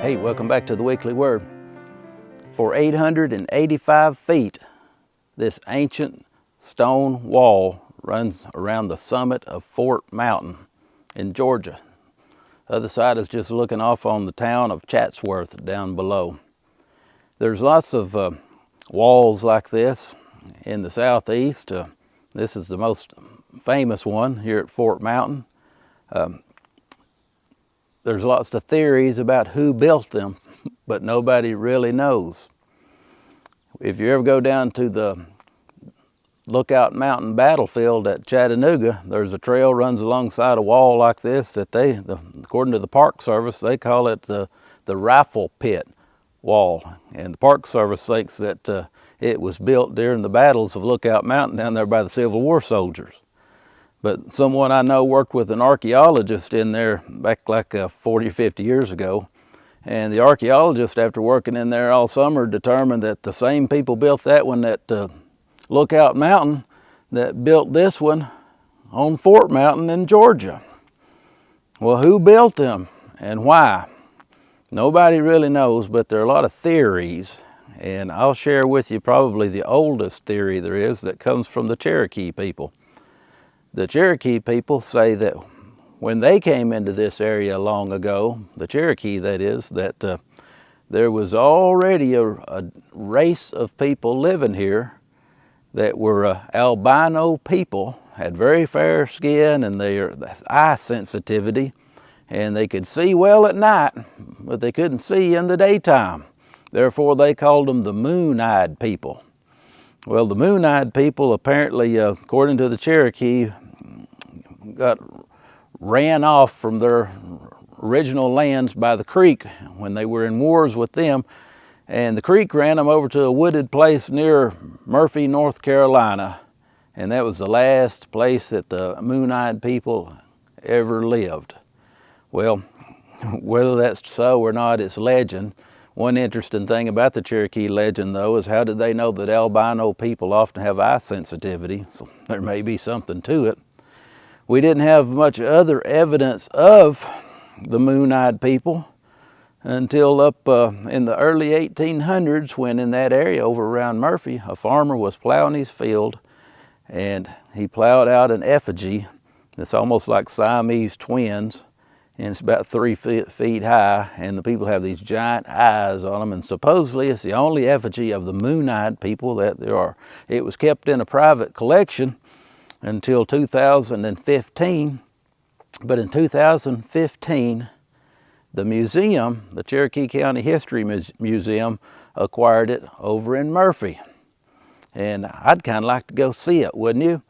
Hey, welcome back to the Weekly Word. For 885 feet, this ancient stone wall runs around the summit of Fort Mountain in Georgia. The other side is just looking off on the town of Chatsworth down below. There's lots of walls like this in the southeast. This is the most famous one here at Fort Mountain. There's lots of theories about who built them, but nobody really knows. If you ever go down to the Lookout Mountain battlefield at Chattanooga, there's a trail runs alongside a wall like this that according to the Park Service, they call it the rifle pit wall. And the Park Service thinks that it was built during the battles of Lookout Mountain down there by the Civil War soldiers. But someone I know worked with an archaeologist in there back like 40 or 50 years ago. And the archaeologist, after working in there all summer, determined that the same people built that one at Lookout Mountain that built this one on Fort Mountain in Georgia. Well, who built them and why? Nobody really knows, but there are a lot of theories. And I'll share with you probably the oldest theory there is that comes from the Cherokee people. The Cherokee people say that when they came into this area long ago, the Cherokee that is, that there was already a race of people living here that were albino people, had very fair skin and their eye sensitivity, and they could see well at night, but they couldn't see in the daytime. Therefore, they called them the moon-eyed people. Well, the moon-eyed people apparently, according to the Cherokee, ran off from their original lands by the creek when they were in wars with them, and the creek ran them over to a wooded place near Murphy, North Carolina, and that was the last place that the moon-eyed people ever lived. Well, whether that's so or not, it's legend. One interesting thing about the Cherokee legend, though, is how did they know that albino people often have eye sensitivity? So there may be something to it. We didn't have much other evidence of the moon-eyed people until up in the early 1800s, when in that area over around Murphy, a farmer was plowing his field and he plowed out an effigy that's almost like Siamese twins, and it's about 3 feet high, and the people have these giant eyes on them, and supposedly it's the only effigy of the moon-eyed people that there are. It was kept in a private collection until 2015, but in 2015, the museum, the Cherokee County History Museum, acquired it over in Murphy. And I'd kind of like to go see it, wouldn't you?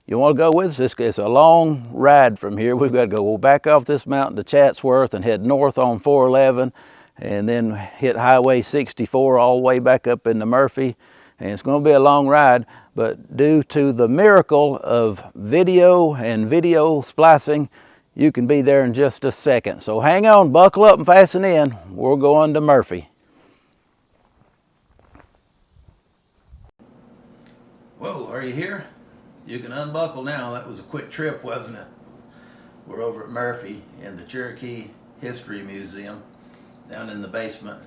You want to go with us? It's a long ride from here. We've got to go back off this mountain to Chatsworth and head north on 411, and then hit Highway 64 all the way back up into Murphy. And it's going to be a long ride, but due to the miracle of video and video splicing, you can be there in just a second. So hang on, buckle up and fasten in. We're going to Murphy. Whoa, are you here? You can unbuckle now. That was a quick trip, wasn't it? We're over at Murphy in the Cherokee History Museum down in the basement,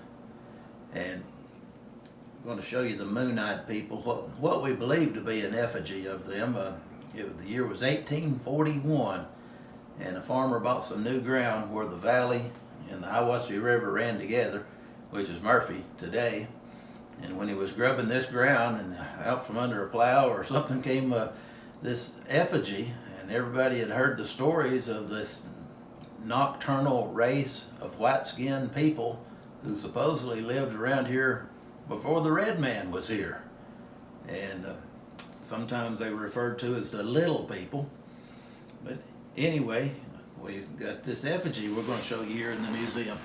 and I'm going to show you the moon-eyed people, what we believe to be an effigy of them. The year was 1841, and a farmer bought some new ground where the valley and the Hiwassee River ran together, which is Murphy today. And when he was grubbing this ground, and out from under a plow or something came this effigy, and everybody had heard the stories of this nocturnal race of white-skinned people who supposedly lived around here before the red man was here. And sometimes they were referred to as the little people. But anyway, we've got this effigy we're going to show you here in the museum.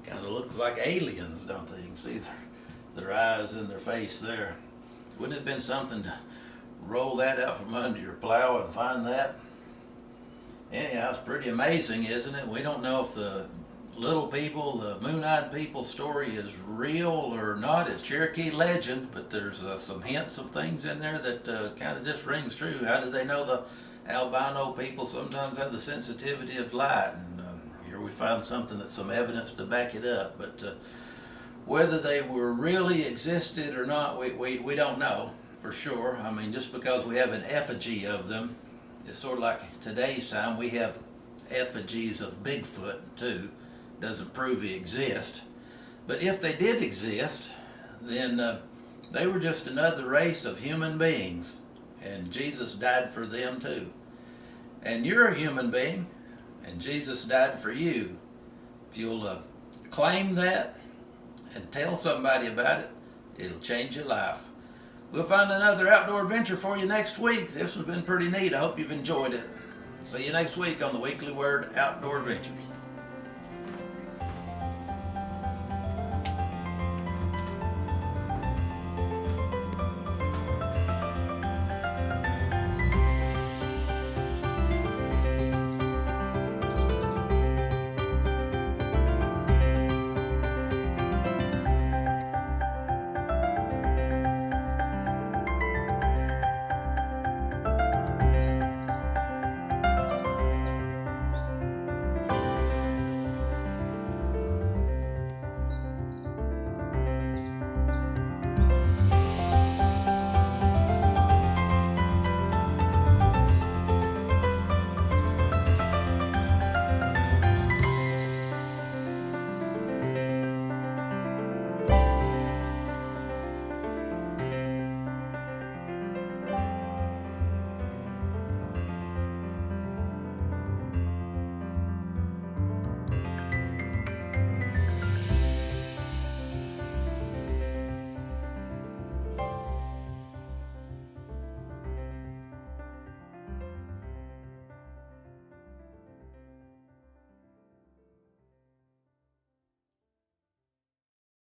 Kind of looks like aliens, don't they? You can see their eyes and their face there. Wouldn't it have been something to roll that out from under your plow and find that? Anyhow, it's pretty amazing, isn't it? We don't know if the little people, the moon-eyed people story is real or not. It's Cherokee legend, but there's some hints of things in there that kind of just rings true. How did they know the albino people sometimes have the sensitivity of light? And or we find something that's some evidence to back it up. But whether they were really existed or not, we don't know for sure. I mean, just because we have an effigy of them, it's sort of like today's time we have effigies of Bigfoot too. Doesn't prove he exists. But if they did exist, then they were just another race of human beings, and Jesus died for them too. And you're a human being, and Jesus died for you. If you'll claim that and tell somebody about it, it'll change your life. We'll find another outdoor adventure for you next week. This has been pretty neat. I hope you've enjoyed it. See you next week on the Weekly Word Outdoor Adventures.